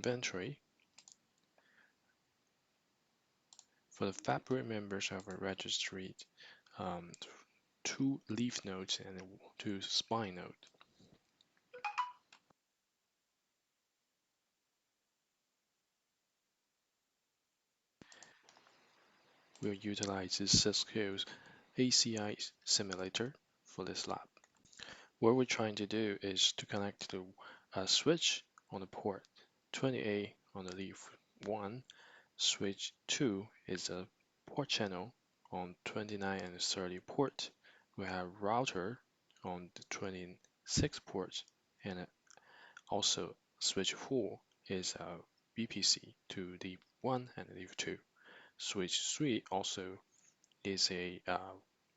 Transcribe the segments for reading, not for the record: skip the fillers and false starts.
inventory. For the fabric members, I have registered 2 leaf nodes and 2 spine nodes. We'll utilize Cisco's ACI simulator for this lab. What we're trying to do is to connect to a switch on the port 20A on the leaf 1. Switch 2 is a port channel on 29 and 30 port. We have router on the 26 port, and also switch 4 is a VPC to leaf 1 and leaf 2. Switch 3 also is a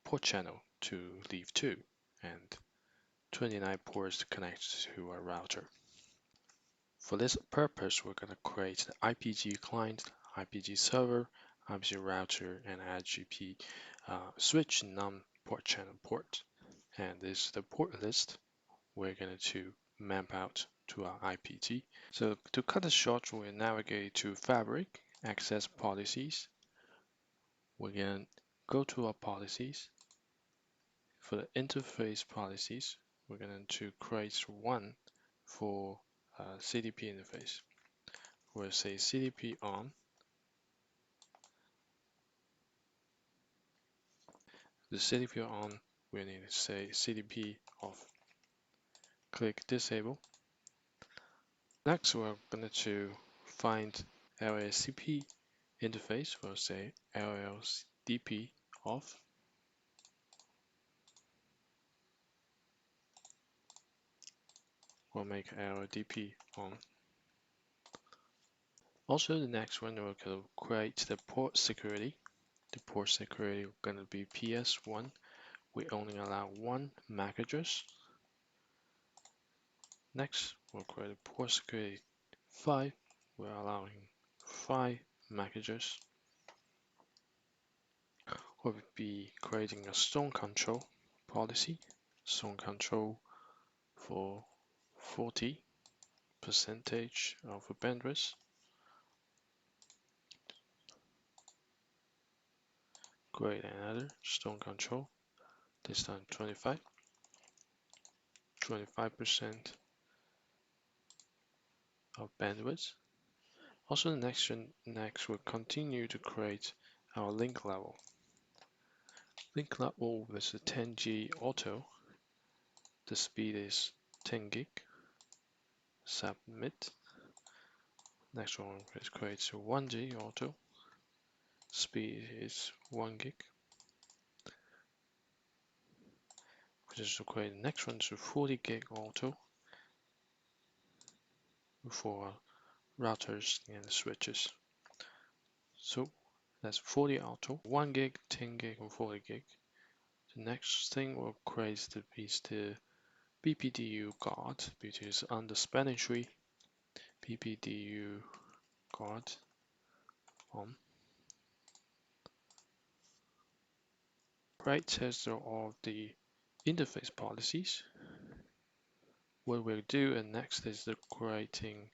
port channel to leaf 2, and 29 ports connect to a router. For this purpose, we're going to create the IPG client, IPG server, IPG router, and IGP switch non-port channel port. And this is the port list we're going to map out to our IPG. So to cut it short, we'll navigate to Fabric, Access Policies. We're going to go to our policies. For the interface policies, we're going to create one for CDP interface. We'll say CDP on. The CDP on, we need to say CDP off. Click disable. Next, we're going to find LLCP interface. We'll say LLDP off. We'll make LLDP on. Also, the next one, we're going to create the port security. The port security is going to be PS1. We only allow 1 MAC address. Next, we'll create a port security 5. We're allowing 5 MAC address. We'll be creating a zone control policy. Zone control for 40% of the bandwidth. Create another zone control. This time 25%. Of bandwidth. Also, the next we'll continue to create our link level. Link level with a 10G auto. The speed is 10 gig. Submit. Next one is create a 1G auto. Speed is 1 gig. Just to create the next one to 40 gig auto for routers and switches. So that's 40 auto, 1 gig, 10 gig, and 40 gig. The next thing we'll create is the BPDU guard, which is under spanning tree. BPDU guard on. Right test of the interface policies. What we'll do next is the creating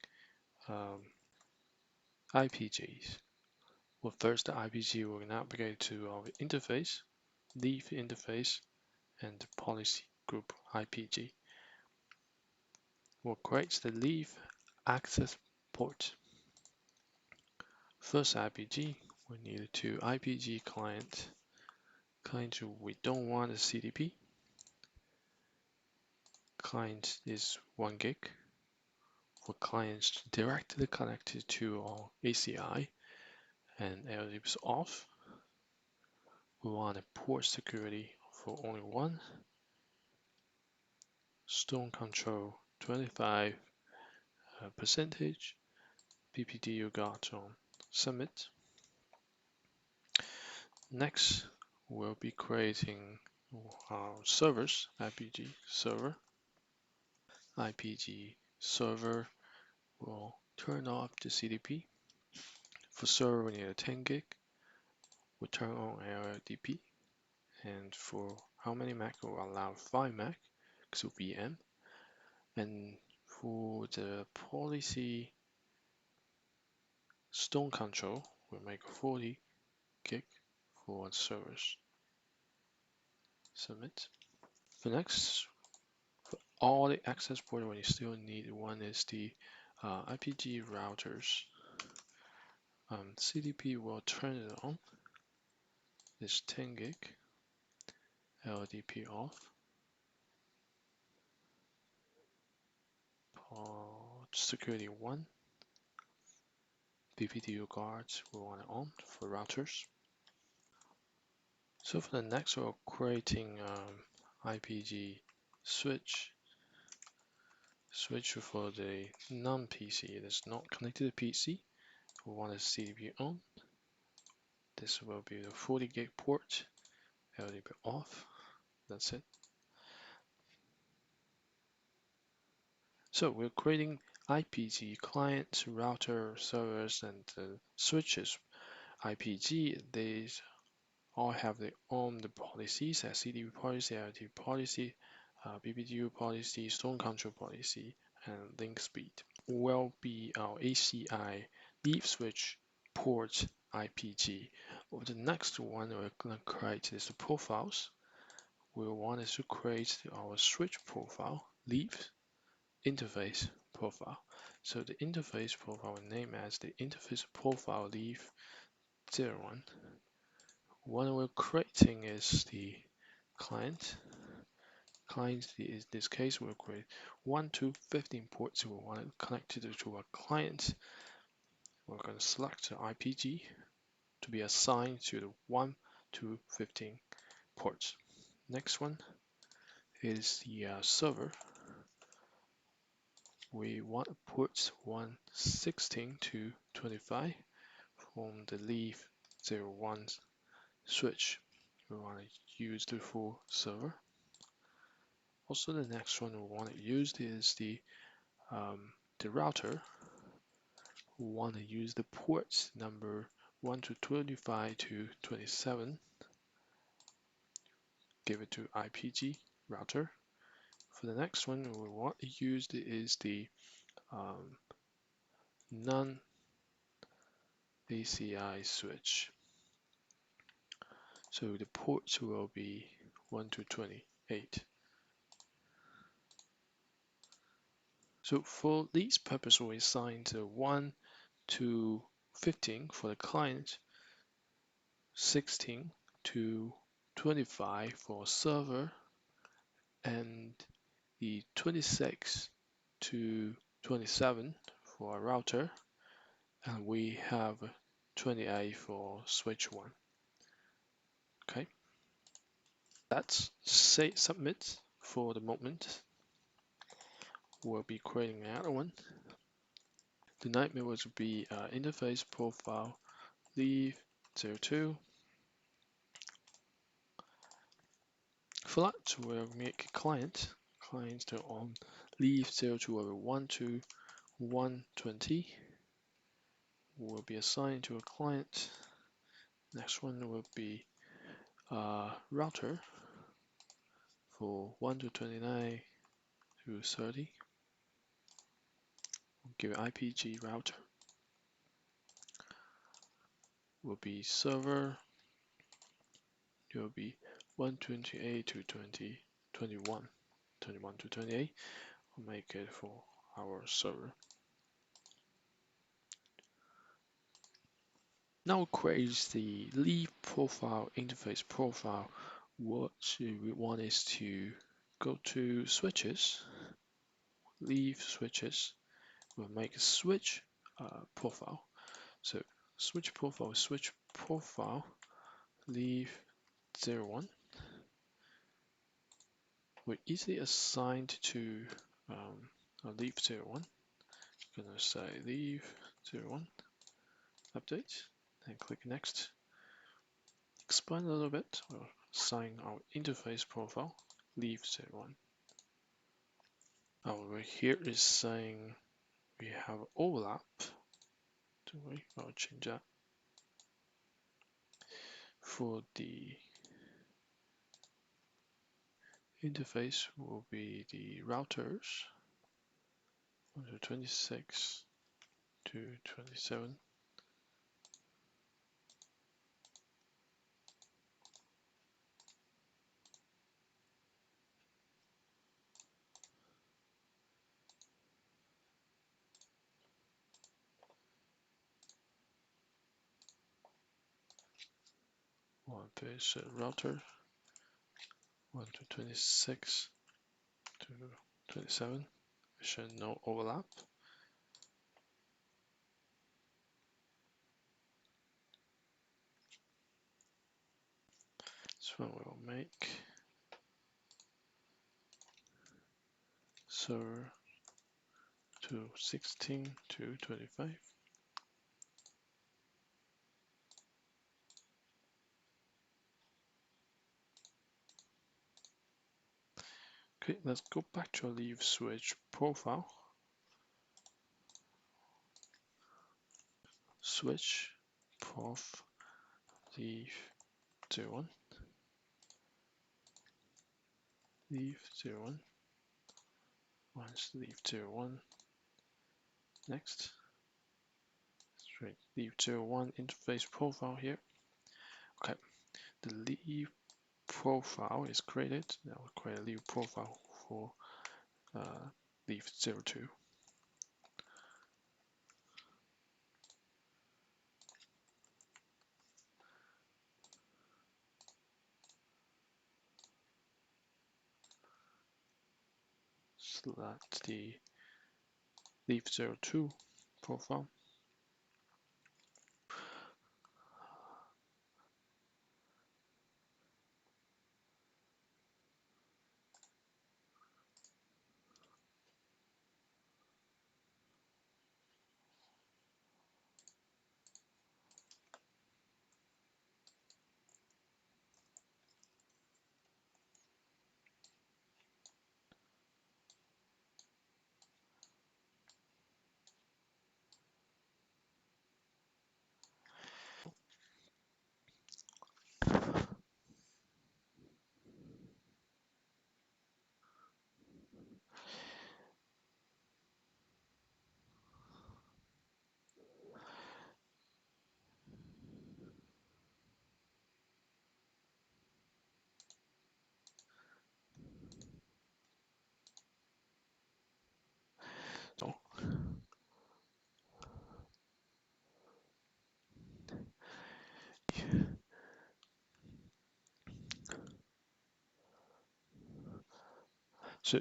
IPGs. Well, first the IPG will navigate to our interface, leaf interface, and the policy group IPG. We'll create the leaf access port. First IPG, we need to IPG client. We don't want a CDP. Client is 1 gig. For clients directly connected to our ACI and LDPs off. We want a port security for only 1. Zone control 25%. BPDU guard on. Submit. Next, we'll be creating our servers, IPG server. IPG server will turn off the CDP. For server, we need a 10 gig. We turn on LLDP. And for how many MAC, we'll allow 5 MAC, so VM. And for the policy Stone control will make 40 gig for servers. Submit. The next, for all the access port, when you still need one is the IPG routers. CDP will turn it on. It's 10 gig. LDP off. Port security 1. BPDU guards we want it on for routers. So for the next, we're creating IPG switch for the non-PC that's not connected to PC. We want a CDP on. This will be the 40 gig port. LDP off. That's it. So we're creating IPG clients, router, servers, and switches. IPG, these all have their own policies, as CDP policy, LDP policy, BPDU policy, stone control policy, and link speed. Will be our ACI leaf switch port IPG. Well, the next one we're going to create is the profiles. We want to create our switch profile leaf interface profile. So the interface profile we name as the interface profile leaf 01. What we're creating is the client. Client, in this case, we'll create 1 to 15 ports. We want it connected to a client. We're going to select the IPG to be assigned to the 1 to 15 ports. Next one is the server. We want ports 116 to 25 from the leaf 01 switch. We want to use the full server. Also, the next one we want to use is the router. We want to use the ports number 1 to 25 to 27. Give it to IPG router. For the next one, we want to use is the non-ACI switch. So the ports will be 1 to 28. So for this purpose, we assigned 1 to 15 for the client, 16 to 25 for server, and the 26 to 27 for a router, and we have 28 for switch 1. Okay, that's say submit for the moment. We'll be creating another one. The nightmare will be interface profile leaf 02. For that, we'll make clients to on leaf 02 over 1 to 120 will be assigned to a client. Next one will be router for 1 to 29 to 30. We'll give it IPG router. Will be server. It will be 128 to 21 to 28. We'll make it for our server. Now create the leaf profile interface profile. What we want is to go to switches, leaf switches. We'll make a switch profile. So switch profile leaf 01. We're easily assigned to a leaf 01. I'm gonna say leaf 01 update. Then click next. Expand a little bit. We'll assign our interface profile leaf 01. Over here is saying we have overlap. I'll change that. For the interface will be the routers 1 to 26 to 27. One page router 1 to 26 to 27. Show no overlap. This one will make server to 16 to 25. Okay, let's go back to our leaf switch profile. Switch prof leaf 01, leaf 01, minus leaf 01. Next, straight leaf 01 interface profile here. Okay, the leaf profile is created. Now we'll create a leaf profile for leaf 02. Select the leaf 02 profile. So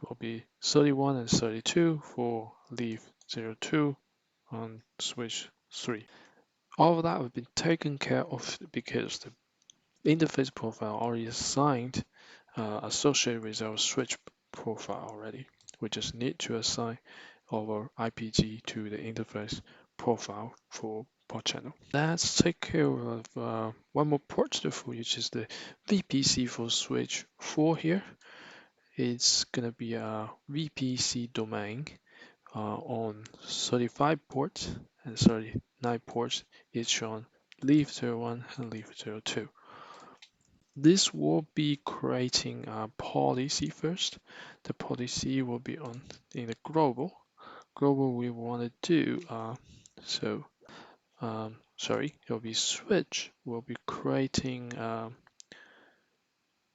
will be 31 and 32 for leaf 02 on switch 3. All of that have been taken care of because the interface profile already assigned associated with our switch profile already. We just need to assign our IPG to the interface profile for port channel. Let's take care of one more port which is the VPC for switch 4 here. It's gonna be a VPC domain on 35 ports and 39 ports, each on leaf 01 and leaf 02. This will be creating a policy first. The policy will be on in the global. Global we want to do it will be switch. We'll be creating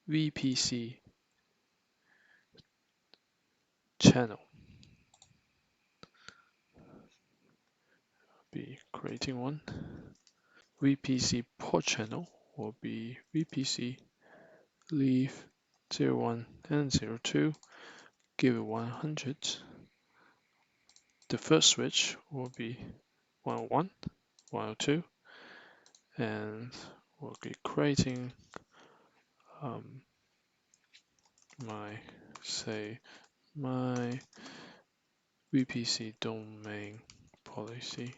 VPC channel. Be creating one. VPC port channel will be VPC leaf 01 and 02. Give it 100. The first switch will be 101, 102, and we'll be creating my VPC domain policy.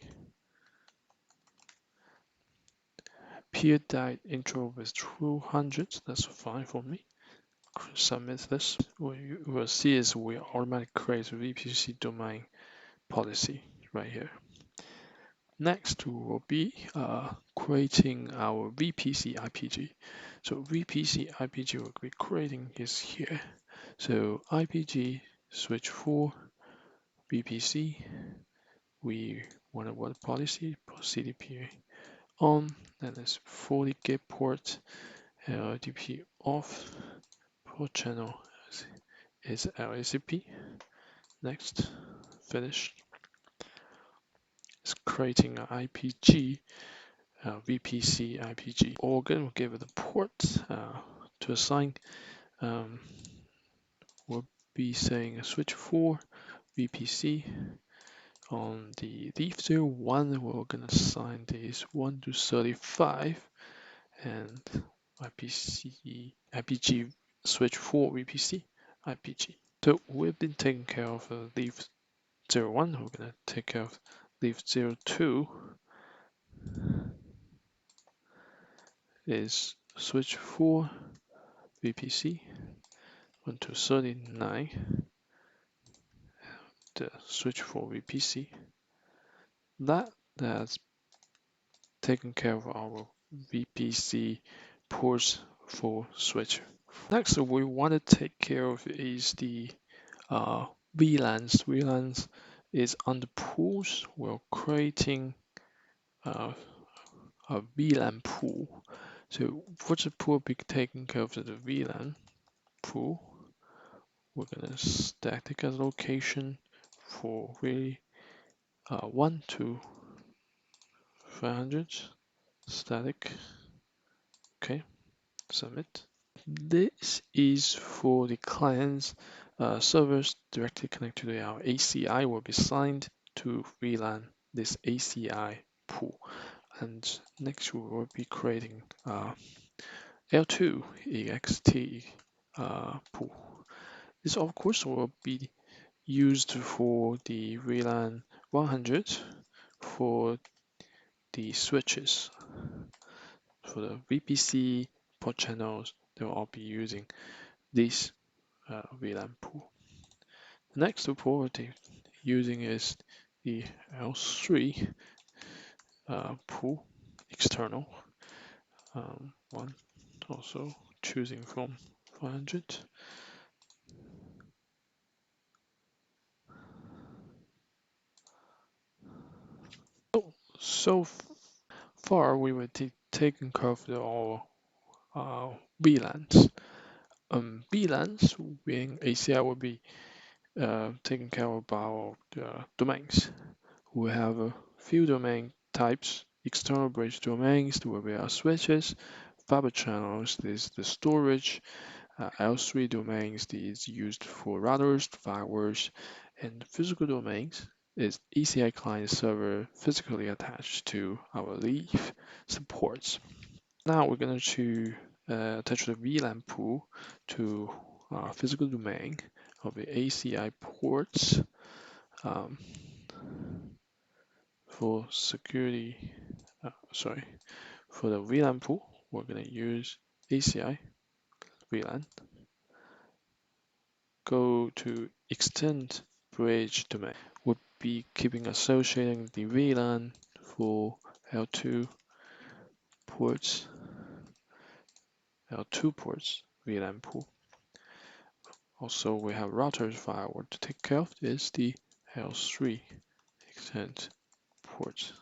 Peer died intro with 200. That's fine for me. Submit this. What you will see is we automatically create a VPC domain policy right here. Next will be creating our VPC IPG. So VPC IPG will be creating is here. So IPG switch 4 VPC. We want to what policy? CDPA on, and it's 40 gig port, LDP off, port channel is LACP. Next, finish. It's creating an IPG, VPC IPG. Organ will give it a port to assign. We'll be saying switch 4 VPC. On the leaf01, we're going to assign this 1 to 35 and IPG switch 4 VPC IPG. So we've been taking care of leaf01. We're going to take care of leaf02 is switch 4 VPC 1 to 39, the switch 4 VPC. That's taken care of our VPC ports for switch. Next, we want to take care of is the VLANs. VLANs is on the pools. We're creating a VLAN pool. So what's the pool be taking care of the VLAN pool? We're gonna static as location for really 1 to 500 static. Okay, submit. This is for the clients. Servers directly connected to our ACI will be signed to VLAN this ACI pool. And next we will be creating L2 EXT pool. This of course will be used for the VLAN 100 for the switches. For the VPC port channels, they will all be using this VLAN pool. The next pool we're using is the L3 pool, external one, also choosing from 500. So far we were taking care of all VLANs. VLANs in ACI will be taking care of our domains. We have a few domain types: external bridge domains, where we are switches; fiber channels, this is the storage; L3 domains, this is used for routers, firewalls; and physical domains is ACI client server physically attached to our leaf supports. Now we're going to attach the VLAN pool to our physical domain of the ACI ports. For security, for the VLAN pool, we're going to use ACI VLAN. Go to extend bridge domain. We'll be keeping associating the VLAN for L2 ports, VLAN pool. Also, we have routers firewall to take care of. Is the L3 extend ports.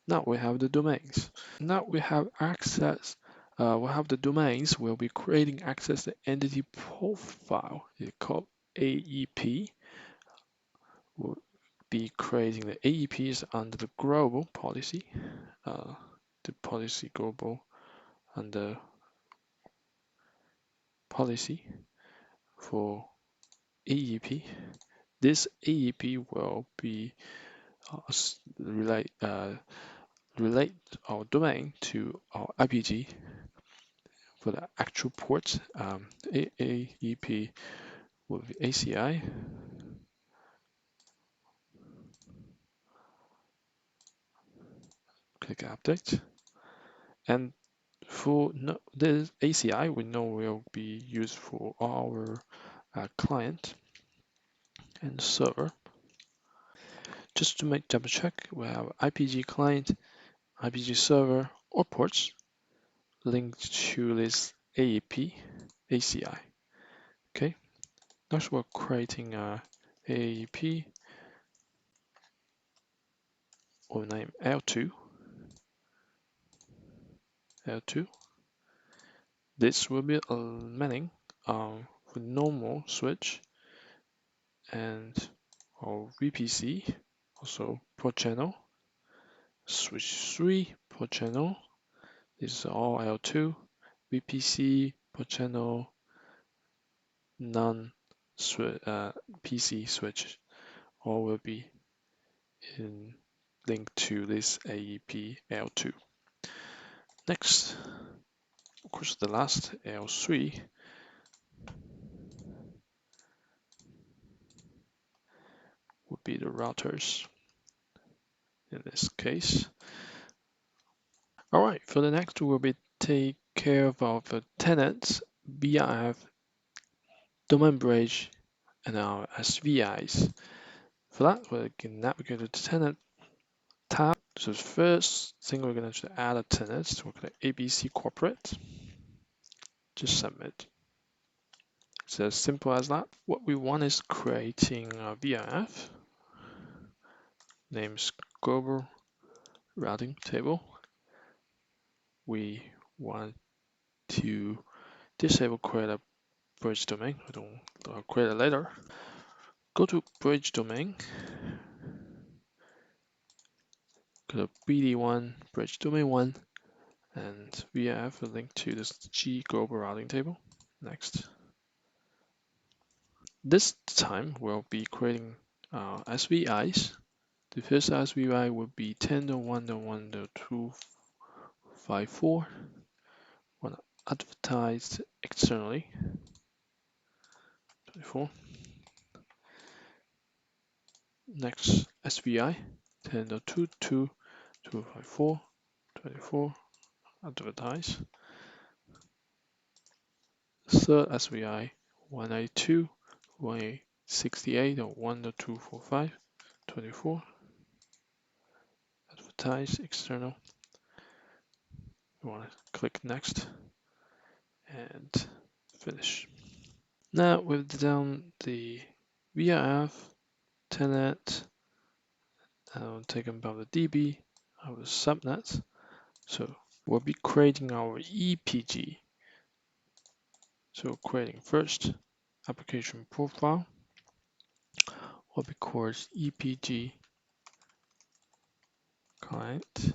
Now we have the domains. Now we have access. We have the domains. We'll be creating access to entity profile. It's called AEP. We'll be creating the AEPs under the global policy. The policy global under policy for AEP. This AEP will be relate our domain to our IPG for the actual port. AEP will be ACI. Click update. And for this ACI, we know will be used for our client and server. Just to make double check, we have IPG client, IPG server, or ports linked to this AEP ACI. Okay, next we're creating a AEP or name L2. This will be aligning for normal switch and our VPC, also port channel, switch 3 port channel. This is all L2, VPC port channel, non PC switch, all will be in linked to this AEP L2. Next, of course, the last L3 would be the routers in this case. All right, for the next, we'll be take care of the tenants, VRF, domain bridge, and our SVIs. For that, we can navigate to the tenant tab. So the first thing we're going to add a tenant. So we're going to ABC corporate. Just submit. It's as simple as that. What we want is creating a VRF. Name's global routing table. We want to disable create a bridge domain. I'll create it later. Go to bridge domain. Go to BD1, bridge domain 1, and we have a link to this G global routing table. Next. This time we'll be creating SVIs. The first SVI will be 10.1.1.254. Want to advertise externally. 24. Next SVI 10.2.2.254. 24. Advertise. Third SVI 182. 168 or 1.245, 24. Advertise external. You want to click next and finish. Now we've done the VRF, tenant, taken about the DB, our subnets. So we'll be creating our EPG. So creating first application profile will be called EPG clients.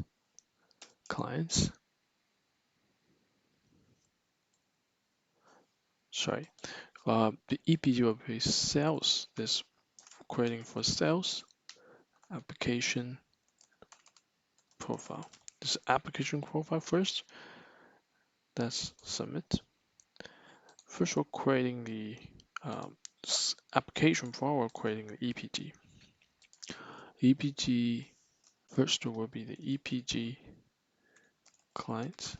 Sorry, the EPG will be sales. This creating for sales application profile. This application profile first. Let's submit. First, we're creating the application profile. We're creating the EPG. EPG first will be the EPG client.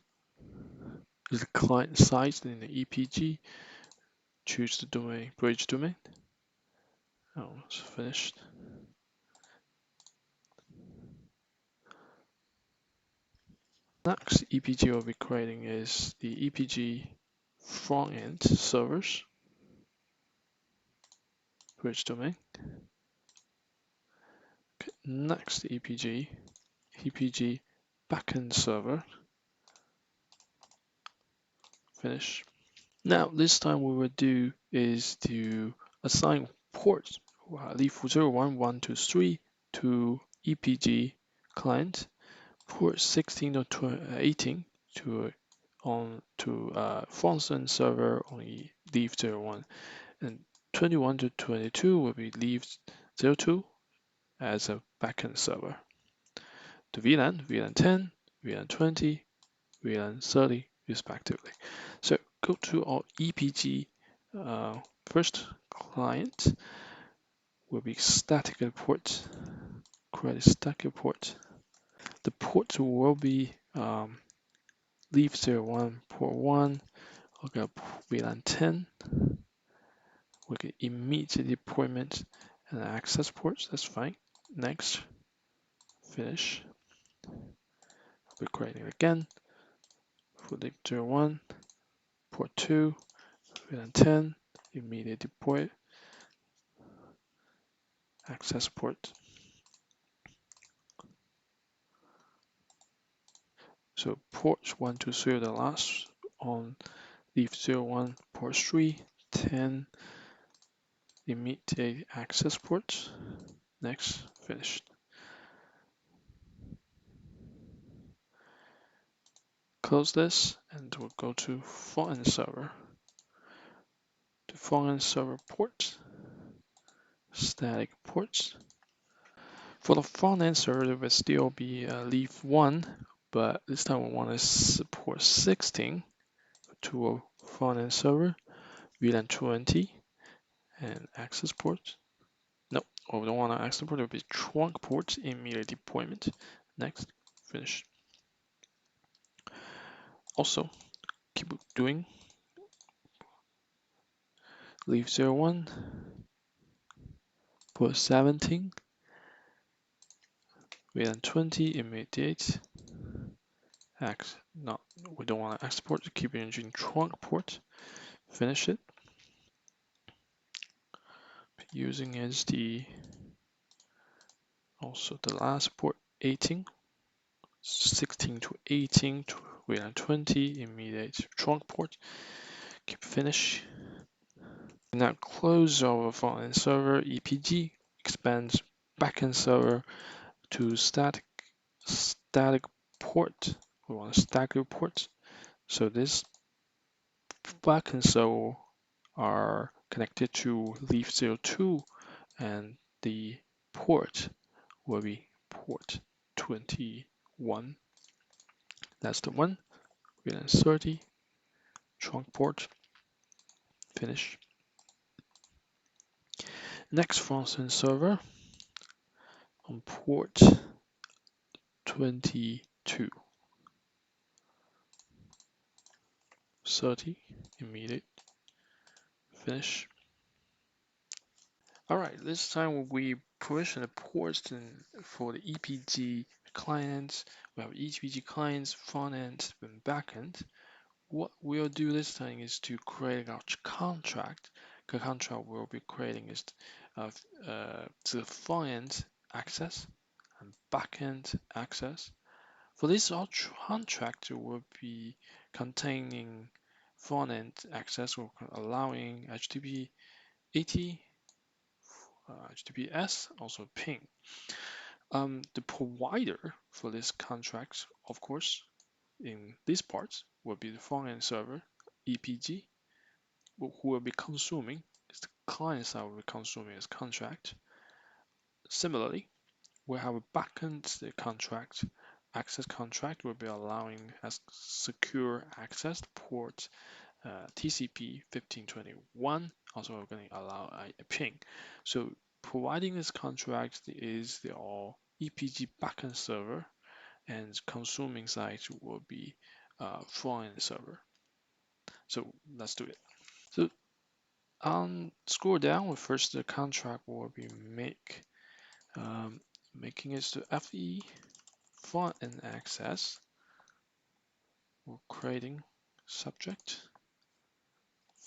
The client size in the EPG. Choose the domain, bridge domain. Oh, it's finished. Next EPG we'll be creating is the EPG front end servers, bridge domain. Okay, next EPG backend server. Finish. Now this time what we'll do is to assign ports leaf 01, 1, 2, 3 to EPG client, port 16 or 18 to front end server on leaf 01, and 21 to 22 will be leaf 02 as a backend server. The VLAN 10, VLAN 20, VLAN 30 respectively. So go to our EPG first client will be static port. Create a static port. The port will be leaf 01 port 1. Okay, VLAN 10. We can immediate deployment and access ports. That's fine. Next, finish. We're creating it again. For leaf 01 port 2, VLAN 10. Immediate deploy. Access port. So ports 1, 2, 3 are the last on leave 01 port 3, 10 immediate access ports. Next, finished. Close this and we'll go to front-end server. The front-end server port, static ports. For the front-end server, it will still be leave 1, but this time we want to support 16 to a front-end server, VLAN 20, and access ports. No, we don't want to access port, it will be trunk port, immediate deployment. Next, finish. Also, keep doing. Leave 01, port 17, VLAN 20, immediate. No, we don't want to export, keep using trunk port. Finish it. Using as also the last port 18, 16 to 18 to VLAN 20, immediate trunk port. Keep finish. Now close our front-end server EPG, expand backend server to static port. We want a static port. So this backend server are connected to leaf 02 and the port will be port 21. That's the one. VLAN 30, trunk port, finish. Next front-end server on port 22, 30, immediate, finish. All right, this time we provision the ports for the EPG clients. We have EPG clients, front end and back end. What we'll do this time is to create our contract. The contract we'll be creating is to the front end access and back end access. For this, our contract will be containing front end access, or allowing HTTP 80, HTTPS, also ping. The provider for this contract, of course, in this part will be the front-end server, EPG, who will be consuming, is the client side will be consuming as contract. Similarly, we have a backend contract, access contract will be allowing as secure access port TCP 1521. Also, we're going to allow a ping. So providing this contract is the all EPG backend server, and consuming side will be front-end server. So let's do it. So scroll down. First, the contract will be making it to FE front-end access. We're creating subject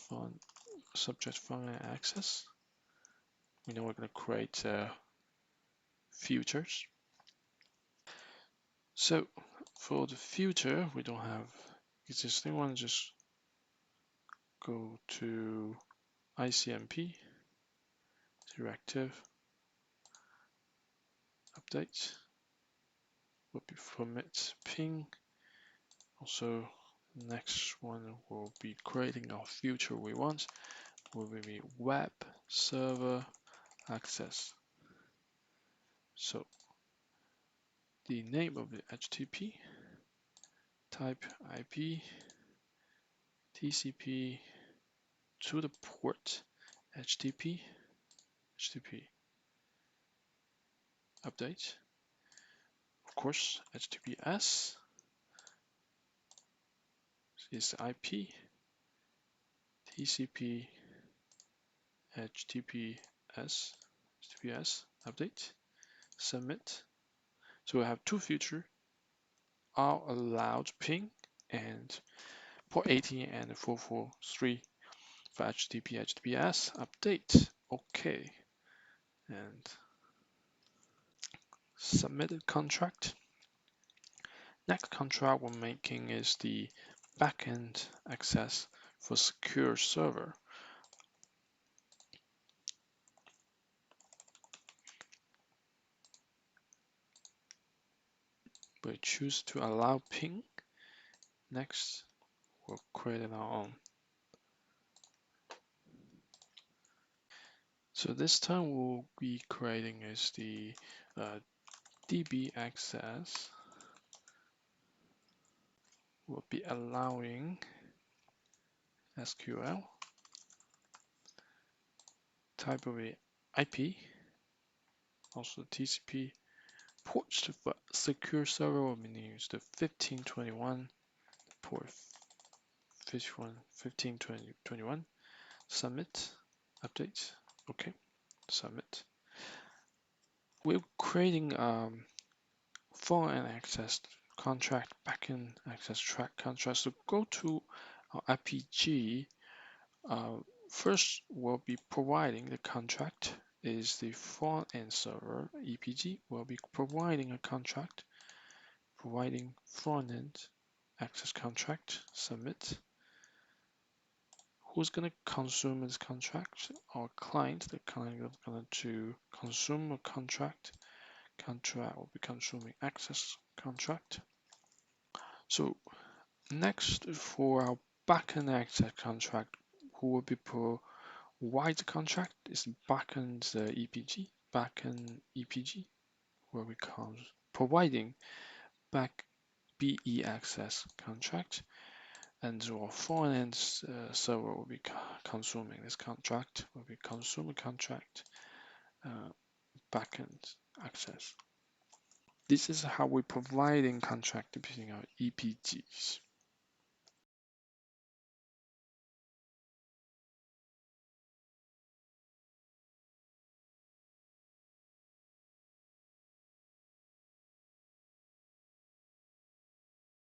front front-end access. We know we're going to create futures. So for the future, we don't have existing one. Just go to ICMP directive update. Will be permit ping. Also, next one will be creating our future we want. Will be web server access. So the name of the HTTP, type IP, TCP to the port, HTTP update. Of course, HTTPS is the IP, TCP, HTTPS update, submit. So we have two features, are allowed ping and port 80 and 443 for HTTP, HTTPS update. Okay, and submitted contract. Next contract we're making is the backend access for secure server, we choose to allow ping. Next, we'll create our own. So this time we'll be creating is the DB access. We'll be allowing SQL, type of IP, also TCP ports for secure server will be used to 1521 port 1521. Submit, update, okay, submit. We're creating foreign access contract, backend access track contract. So go to our IPG. First, we'll be providing the contract is the front end server. EPG will be providing a contract, providing front end access contract. Submit. Who's going to consume this contract? Our client. The client is going to consume a contract. Contract will be consuming access contract. So next, for our backend access contract, who will be provide the contract is backend EPG, backend EPG, where we come providing back BE access contract, and our front end server will be consuming this contract, will be consumer contract, backend access. This is how we're providing contract between our EPGs.